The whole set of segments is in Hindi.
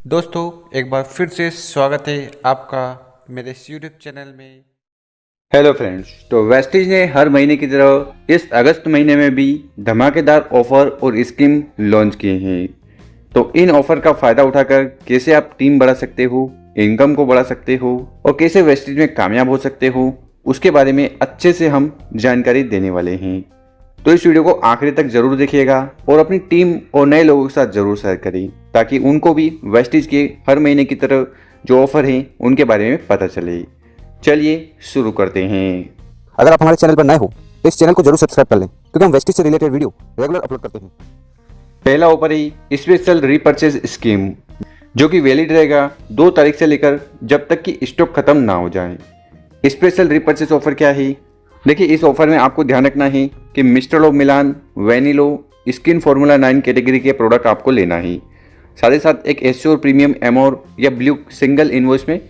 दोस्तों, एक बार फिर से स्वागत है आपका मेरे इस यूट्यूब चैनल में। हेलो फ्रेंड्स, तो वेस्टीज ने हर महीने की तरह इस अगस्त महीने में भी धमाकेदार ऑफर और स्कीम लॉन्च किए हैं। तो इन ऑफर का फायदा उठाकर कैसे आप टीम बढ़ा सकते हो, इनकम को बढ़ा सकते हो और कैसे वेस्टीज में कामयाब हो सकते हो, उसके बारे में अच्छे से हम जानकारी देने वाले हैं। तो इस वीडियो को आखिरी तक जरूर देखिएगा और अपनी टीम और नए लोगों के साथ जरूर शेयर करें ताकि उनको भी वेस्टीज के हर महीने की तरह जो ऑफर हैं उनके बारे में पता चले। चलिए शुरू करते हैं। अगर आप हमारे चैनल पर नए हो तो इस चैनल को जरूर सब्सक्राइब कर लें क्योंकि हम वेस्टीज से रिलेटेड वीडियो रेगुलर अपलोड करते हैं। पहला ऑफर है स्पेशल रीपर्चेज स्कीम, जो कि वैलिड रहेगा 2 तारीख से लेकर जब तक कि स्टॉक खत्म ना हो जाए। स्पेशल रीपर्चेज ऑफर क्या है? देखिए, इस ऑफर में आपको ध्यान रखना है कि मिस्टर ऑफ मिलान, वैनिलो, स्किन फार्मूला 9 कैटेगरी के प्रोडक्ट आपको लेना है। साथ ही साथ एक एश्योर प्रीमियम एमोर या ब्लू सिंगल इनवॉइस में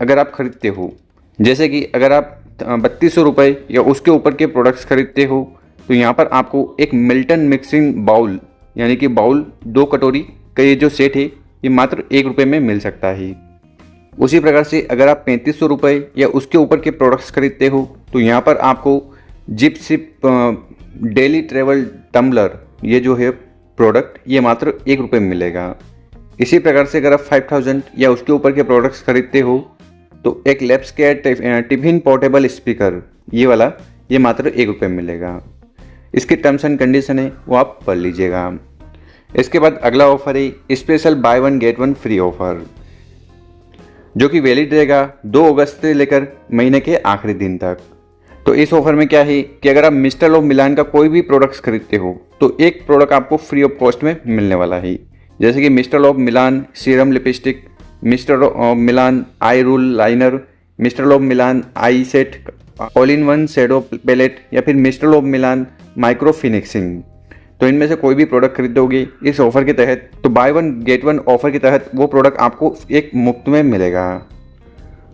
अगर आप खरीदते हो, जैसे कि अगर आप 3200 रुपये या उसके ऊपर के प्रोडक्ट्स खरीदते हो तो यहाँ पर आपको एक मिल्टन मिक्सिंग बाउल यानी कि बाउल 2 कटोरी का ये जो सेट है ये मात्र 1 रुपये में मिल सकता है। उसी प्रकार से अगर आप 3500 रुपये या उसके ऊपर के प्रोडक्ट्स खरीदते हो तो यहाँ पर आपको zip sip daily travel tumbler ये जो है प्रोडक्ट ये मात्र 1 रुपये में मिलेगा। इसी प्रकार से अगर आप 5000 या उसके ऊपर के प्रोडक्ट्स खरीदते हो तो एक lapse care tiffin portable speaker ये वाला ये मात्र 1 रुपये में मिलेगा। इसके टर्म्स एंड कंडीशन है वो आप पढ़ लीजिएगा। इसके बाद अगला ऑफर है special buy 1 get 1 free offer, जो कि वैलिड रहेगा 2 अगस्त से लेकर महीने के आखिरी दिन तक। तो इस ऑफर में क्या है कि अगर आप मिस्टर ऑफ मिलान का कोई भी प्रोडक्ट्स खरीदते हो तो एक प्रोडक्ट आपको फ्री ऑफ कॉस्ट में मिलने वाला है, जैसे कि mister of Milan serum lipstick, mister of Milan eye rule liner, mister of Milan eye set all in one shadow palette या फिर mister of Milan micro finishing. तो इनमें से कोई भी प्रोडक्ट खरीदोगे इस ऑफर के तहत तो बाय 1 गेट 1 ऑफर के तहत वो प्रोडक्ट आपको एक मुफ्त में मिलेगा।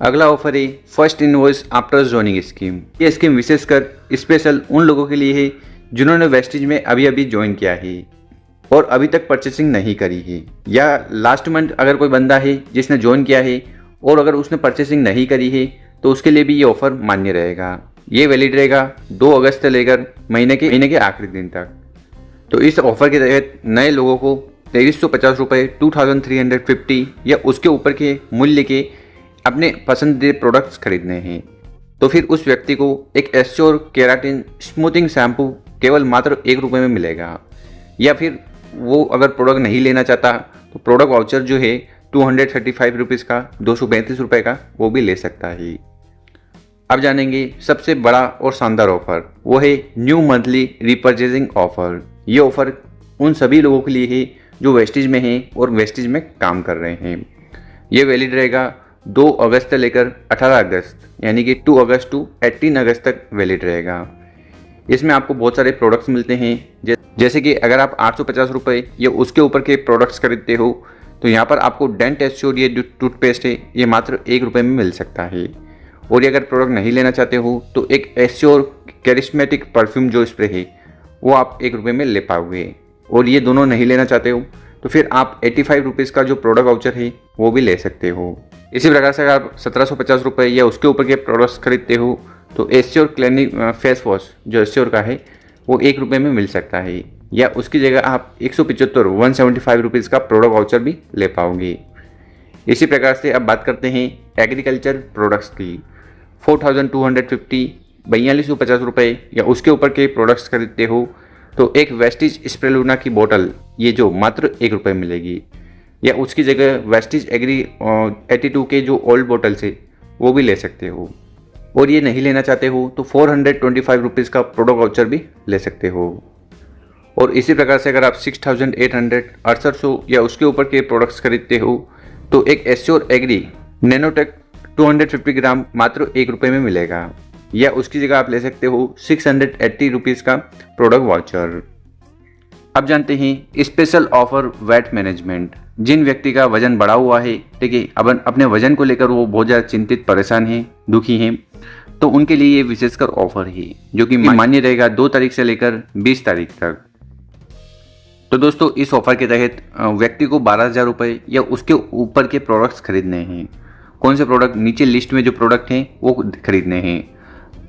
अगला ऑफर है first invoice after joining scheme. ये स्कीम विशेषकर स्पेशल उन लोगों के लिए है जिन्होंने वेस्टीज में अभी अभी ज्वाइन किया है और अभी तक परचेसिंग नहीं करी है, या लास्ट मंथ अगर कोई बंदा है जिसने ज्वाइन किया है और अगर उसने परचेसिंग नहीं करी है तो उसके लिए भी ये ऑफर मान्य रहेगा। ये वैलिड रहेगा 2 अगस्त से लेकर महीने के आखिरी दिन तक। तो इस ऑफर के तहत नए लोगों को 2350 रुपये 2350 या उसके ऊपर के मूल्य के अपने पसंदीदा प्रोडक्ट्स खरीदने हैं। तो फिर उस व्यक्ति को एक एश्योर केराटिन स्मूथिंग शैम्पू केवल मात्र 1 रुपये में मिलेगा, या फिर वो अगर प्रोडक्ट नहीं लेना चाहता तो प्रोडक्ट वाउचर जो है 235 रुपीज़ का 232 रुपये का वो भी ले सकता है। अब जानेंगे सबसे बड़ा और शानदार ऑफर, वो है न्यू मंथली रिपर्चेजिंग ऑफर। ये ऑफर उन सभी लोगों के लिए है जो वेस्टीज में हैं और वेस्टीज में काम कर रहे हैं। ये वैलिड रहेगा 2 अगस्त से लेकर 18 अगस्त यानी कि 2 अगस्त टू 18 अगस्त तक वैलिड रहेगा। इसमें आपको बहुत सारे प्रोडक्ट्स मिलते हैं, जैसे कि अगर आप 850 रुपये या उसके ऊपर के प्रोडक्ट्स खरीदते हो तो यहाँ पर आपको डेंट एश्योर ये जो टूथपेस्ट है ये मात्र 1 रुपये में मिल सकता है। और ये अगर प्रोडक्ट नहीं लेना चाहते हो तो एक एश्योर कैरिस्मेटिक परफ्यूम जो स्प्रे है वो आप 1 रुपये में ले पाओगे। और ये दोनों नहीं लेना चाहते हो तो फिर आप 85 रुपीज़ का जो प्रोडक्ट वाउचर है वो भी ले सकते हो। इसी प्रकार से अगर आप 1750 रुपये या उसके ऊपर के प्रोडक्ट्स खरीदते हो तो एश्योर क्लिनिक फेस वॉश जो एश्योर का है वो 1 रुपये में मिल सकता है, या उसकी जगह आप 175 रुपीज़ का प्रोडक्ट वाउचर भी ले पाओगे। इसी प्रकार से अब बात करते हैं एग्रीकल्चर प्रोडक्ट्स की। 4250 4250 रुपये या उसके ऊपर के प्रोडक्ट्स खरीदते हो तो एक वेस्टीज स्प्रेलूना की बोतल ये जो मात्र 1 रुपये मिलेगी, या उसकी जगह वेस्टीज एग्री 82 के जो ओल्ड बोतल्स है वो भी ले सकते हो। और ये नहीं लेना चाहते हो तो 425 रुपीज़ का प्रोडक्ट वाउचर भी ले सकते हो। और इसी प्रकार से अगर आप 6800 या उसके ऊपर के प्रोडक्ट्स खरीदते हो तो एक एश्योर एग्री नैनोटेक 250 ग्राम मात्र 1 रुपये में मिलेगा, या उसकी जगह आप ले सकते हो 680 रुपीज़ का प्रोडक्ट वाउचर। अब जानते हैं स्पेशल ऑफर वेट मैनेजमेंट। जिन व्यक्ति का वजन बढ़ा हुआ है, ठीक है, अब अपने वजन को लेकर वो बहुत ज़्यादा चिंतित परेशान हैं, दुखी हैं, तो उनके लिए ये विशेषकर ऑफर है जो कि मान्य रहेगा 2 तारीख से लेकर 20 तारीख तक। तो दोस्तों इस ऑफ़र के तहत व्यक्ति को 12,000 रुपये या उसके ऊपर के प्रोडक्ट्स खरीदने हैं। कौन से प्रोडक्ट, नीचे लिस्ट में जो प्रोडक्ट हैं वो खरीदने हैं।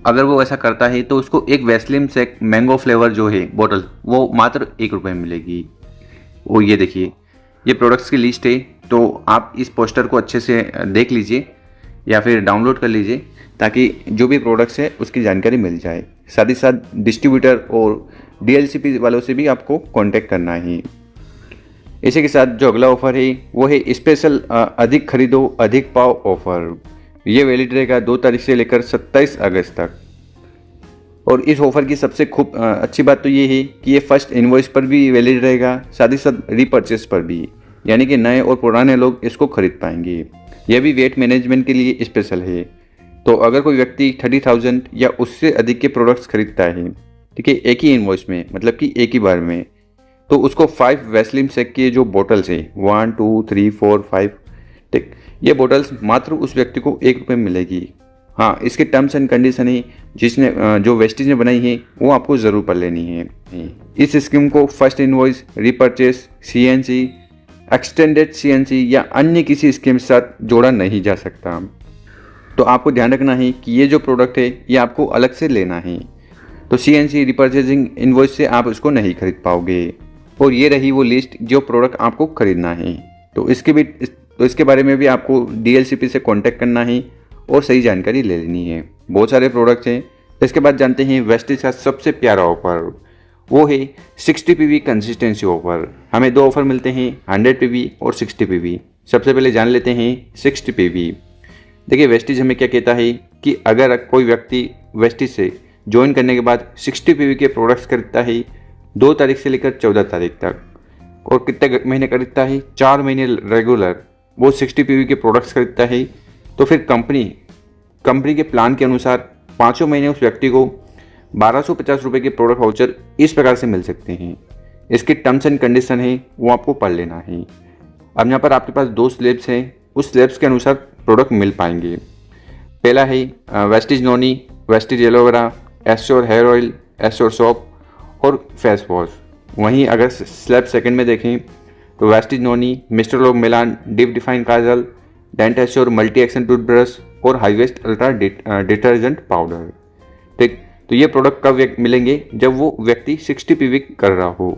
अगर वो ऐसा करता है तो उसको एक वैसलीन सेक मैंगो फ्लेवर जो है बोतल वो मात्र 1 रुपये में मिलेगी। वो ये देखिए, ये प्रोडक्ट्स की लिस्ट है, तो आप इस पोस्टर को अच्छे से देख लीजिए या फिर डाउनलोड कर लीजिए ताकि जो भी प्रोडक्ट्स है उसकी जानकारी मिल जाए। साथ ही साथ डिस्ट्रीब्यूटर और डीएलसीपी वालों से भी आपको कांटेक्ट करना है। इसी के साथ जो अगला ऑफर है वो है स्पेशल अधिक खरीदो अधिक पाओ ऑफर। ये वैलिड रहेगा 2 तारीख से लेकर 27 अगस्त तक। और इस ऑफर की सबसे खूब अच्छी बात तो ये है कि ये फर्स्ट इनवॉइस पर भी वैलिड रहेगा, साथ ही साथ रीपर्चेस पर भी, यानी कि नए और पुराने लोग इसको खरीद पाएंगे। यह भी वेट मैनेजमेंट के लिए स्पेशल है। तो अगर कोई व्यक्ति 30,000 या उससे अधिक के प्रोडक्ट्स खरीदता है, ठीक है, एक ही इनवॉइस में, मतलब कि एक ही बार में, तो उसको 5 वैसलीन सेक के जो बोटल्स है 1 2 3 4 5, ठीक, ये बोटल्स मात्र उस व्यक्ति को 1 रुपये में मिलेगी। हाँ, इसके टर्म्स एंड कंडीशन है जिसने जो वेस्टेज ने बनाई है वो आपको ज़रूर पढ़ लेनी है। इस स्कीम को first invoice, repurchase, CNC, extended CNC या अन्य किसी स्कीम के साथ जोड़ा नहीं जा सकता। तो आपको ध्यान रखना है कि ये जो प्रोडक्ट है ये आपको अलग से लेना है। तो सीएनसी रीपर्चेसिंग इनवॉइस से आप इसको नहीं खरीद पाओगे। और ये रही वो लिस्ट जो प्रोडक्ट आपको खरीदना है। तो इसके बारे में भी आपको डीएलसीपी से कांटेक्ट करना है और सही जानकारी ले लेनी है। बहुत सारे प्रोडक्ट्स हैं। इसके बाद जानते हैं वेस्टेज का सबसे प्यारा ऑफर, वो है 60 पीवी कंसिस्टेंसी ऑफर। हमें 2 ऑफर मिलते हैं, 100 पीवी और 60 पीवी। सबसे पहले जान लेते हैं 60 पीवी। देखिए वेस्टेज हमें क्या कहता है कि अगर कोई व्यक्ति वेस्टेज से ज्वाइन करने के बाद 60 पीवी के प्रोडक्ट्स खरीदता है 2 तारीख से लेकर 14 तारीख तक, और कितने महीने खरीदता है, 4 महीने रेगुलर वो 60 पीवी के प्रोडक्ट्स खरीदता है, तो फिर कंपनी के प्लान के अनुसार 5 महीने उस व्यक्ति को 1250 रुपये के प्रोडक्ट वाउचर इस प्रकार से मिल सकते हैं। इसकी टर्म्स एंड कंडीशन है वो आपको पढ़ लेना है। अब यहाँ पर आपके पास 2 स्लैब्स हैं, उस स्लैब्स के अनुसार प्रोडक्ट मिल पाएंगे। पहला है Vestige noni, Vestige aloe vera, Assure hair oil, Assure soap और फेस वॉश। वहीं अगर स्लैब सेकंड में देखें तो वेस्टेज नोनी, मिस्टर लोग Milan deep define kajal, Dent Assure multi action toothbrush और हाईवेस्ट अल्ट्रा डिटर्जेंट पाउडर। ठीक, तो ये प्रोडक्ट कब मिलेंगे, जब वो व्यक्ति 60 पीवी कर रहा हो।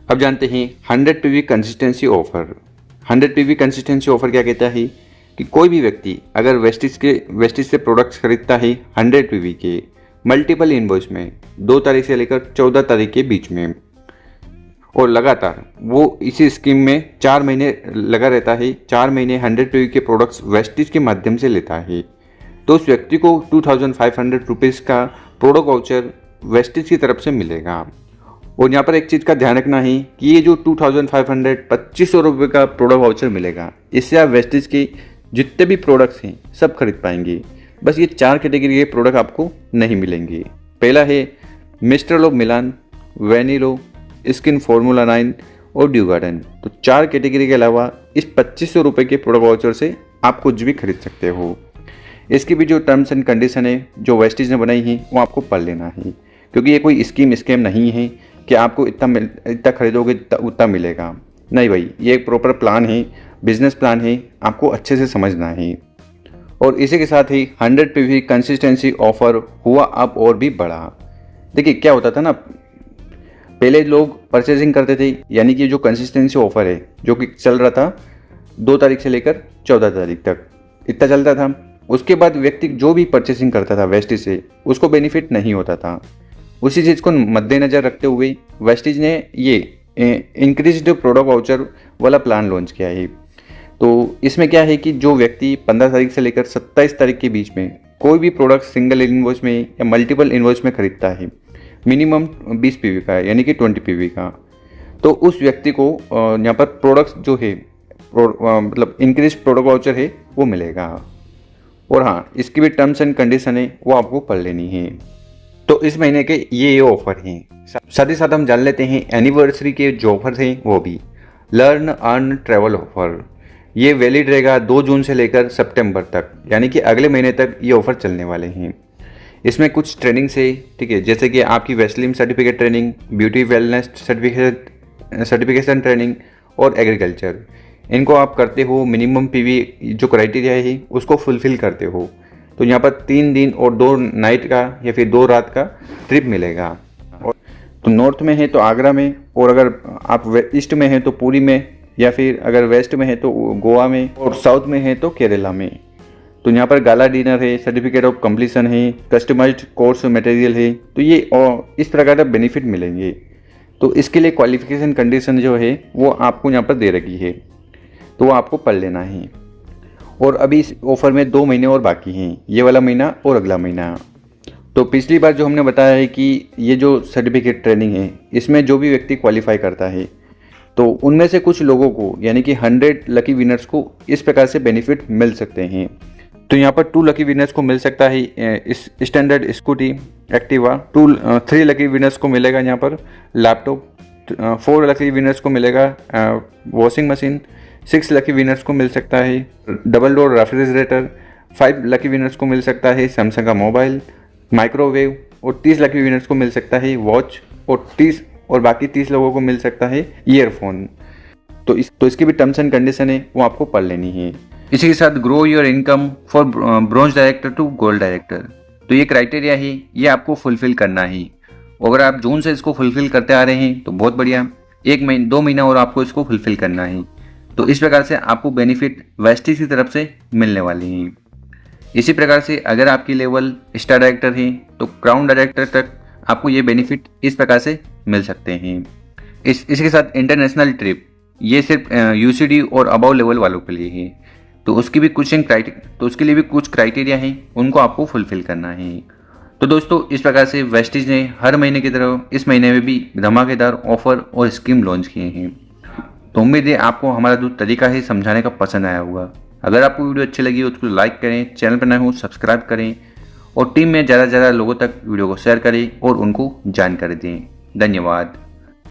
अब जानते हैं 100 PV consistency offer. 100 PV consistency offer क्या कहता है कि कोई भी व्यक्ति अगर वेस्टेज से प्रोडक्ट्स खरीदता है 100 पीवी के मल्टीपल इनवॉइस में 2 तारीख से लेकर 14 तारीख के बीच में, और लगातार वो इसी स्कीम में 4 महीने लगा रहता है, 4 महीने 100 पीवी के प्रोडक्ट्स वेस्टेज के माध्यम से लेता है, तो उस व्यक्ति को 2500 रुपीज़ का प्रोडक्ट वाउचर वेस्टेज की तरफ से मिलेगा। और यहाँ पर एक चीज़ का ध्यान रखना है कि ये जो 2500 रुपये का प्रोडक्ट वाउचर मिलेगा, इससे आप वेस्टेज के जितने भी प्रोडक्ट्स हैं सब खरीद पाएंगे। बस ये 4 कैटेगरी के प्रोडक्ट आपको नहीं मिलेंगे। पहला है मिस्टर लोग मिलान, वैनिलो, स्किन फॉर्मूला 9 और ड्यू गार्डन। तो 4 कैटेगरी के अलावा इस 2500 रुपये के प्रोडक्ट वाउचर से आप कुछ भी खरीद सकते हो। इसकी भी जो टर्म्स एंड कंडीशन है जो वेस्टेज ने बनाई है वो आपको पढ़ लेना है, क्योंकि ये कोई स्कीम नहीं है कि आपको इतना खरीदोगे उतना मिलेगा। नहीं भाई, ये एक प्रॉपर प्लान है, बिजनेस प्लान है, आपको अच्छे से समझना है। और इसी के साथ ही 100 पीवी कंसिस्टेंसी ऑफर हुआ अब और भी बढ़ा। देखिए क्या होता था ना, पहले लोग परचेजिंग करते थे, यानी कि जो कंसिस्टेंसी ऑफर है जो कि चल रहा था 2 तारीख से लेकर 14 तारीख तक इतना चलता था। उसके बाद व्यक्ति जो भी परचेसिंग करता था वेस्टेज से उसको बेनिफिट नहीं होता था। उसी चीज़ को मद्देनज़र रखते हुए वेस्टेज ने ये इंक्रीज्ड प्रोडक्ट वाउचर वाला प्लान लॉन्च किया है। तो इसमें क्या है कि जो व्यक्ति 15 तारीख से लेकर 27 तारीख के बीच में कोई भी प्रोडक्ट सिंगल इनवॉइस में या मल्टीपल इनवॉइस में खरीदता है, मिनिमम 20 पीवी का है यानी कि 20 पीवी का, तो उस व्यक्ति को यहाँ पर प्रोडक्ट्स जो है मतलब इंक्रीज प्रोडक्ट वाउचर है वो मिलेगा। और हाँ, इसकी भी टर्म्स एंड कंडीशन है वो आपको पढ़ लेनी है। तो इस महीने के ये ऑफर हैं। साथ ही साथ हम जान लेते हैं एनिवर्सरी के जो ऑफर हैं वो भी। लर्न अर्न ट्रैवल ऑफर, ये वैलिड रहेगा 2 जून से लेकर सितंबर तक, यानी कि अगले महीने तक ये ऑफर चलने वाले हैं। इसमें कुछ ट्रेनिंग्स है, ठीक है, जैसे कि आपकी Weslim certificate training, beauty wellness certification training और एग्रीकल्चर। इनको आप करते हो, मिनिमम पीवी जो क्राइटेरिया है उसको फुलफिल करते हो तो यहाँ पर 3 दिन और 2 नाइट का या फिर 2 रात का ट्रिप मिलेगा। और तो नॉर्थ में है तो आगरा में, और अगर आप ईस्ट में है तो पुरी में, या फिर अगर वेस्ट में है तो गोवा में, और साउथ में है तो केरला में। तो यहाँ पर गाला डिनर है, सर्टिफिकेट ऑफ कंप्लीशन है, कस्टमाइज्ड कोर्स मटेरियल है, तो ये इस प्रकार का बेनिफिट मिलेंगे। तो इसके लिए क्वालिफिकेशन कंडीशन जो है वो आपको यहाँ पर दे रखी है, तो वो आपको पढ़ लेना है। और अभी इस ऑफ़र में 2 महीने और बाकी हैं, ये वाला महीना और अगला महीना। तो पिछली बार जो हमने बताया है कि ये जो सर्टिफिकेट ट्रेनिंग है इसमें जो भी व्यक्ति क्वालिफाई करता है तो उनमें से कुछ लोगों को यानी कि 100 लकी विनर्स को इस प्रकार से बेनिफिट मिल सकते हैं। तो यहाँ पर 2 लकी विनर्स को मिल सकता है इस standard scooty Activa, 3 lucky winners को मिलेगा यहाँ पर लैपटॉप, 4 लकी विनर्स को मिलेगा वॉशिंग मशीन, 6 लकी विनर्स को मिल सकता है double door refrigerator, 5 lucky winners को मिल सकता है सैमसंग का मोबाइल, माइक्रोवेव, और 30 लकी विनर्स को मिल सकता है वॉच, और बाकी 30 लोगों को मिल सकता है ईयरफोन। तो इसकी भी टर्म्स एंड कंडीशन है वो आपको पढ़ लेनी है। इसी के साथ grow your income for bronze director to gold director, तो ये क्राइटेरिया है, ये आपको फुलफिल करना है। अगर आप जून से इसको फुलफिल करते आ रहे हैं तो बहुत बढ़िया, 2 महीना और आपको इसको फुलफिल करना है। तो इस प्रकार से आपको बेनिफिट वेस्टिज की तरफ से मिलने वाले हैं। इसी प्रकार से अगर आपकी लेवल स्टार डायरेक्टर है तो क्राउन डायरेक्टर तक आपको ये बेनिफिट इस प्रकार से मिल सकते हैं। इसके साथ इंटरनेशनल ट्रिप, ये सिर्फ यूसीडी और अबव लेवल वालों के लिए है, तो उसके लिए भी कुछ क्राइटेरिया हैं, उनको आपको फुलफिल करना है। तो दोस्तों इस प्रकार से वेस्टिज ने हर महीने की तरह इस महीने में भी धमाकेदार ऑफर और स्कीम लॉन्च किए हैं। तो उम्मीद है आपको हमारा जो तरीका है समझाने का पसंद आया होगा। अगर आपको वीडियो अच्छी लगी हो तो लाइक करें, चैनल पर नए हो सब्सक्राइब करें, और टीम में ज़्यादा से ज़्यादा लोगों तक वीडियो को शेयर करें और उनको जानकारी दें। धन्यवाद।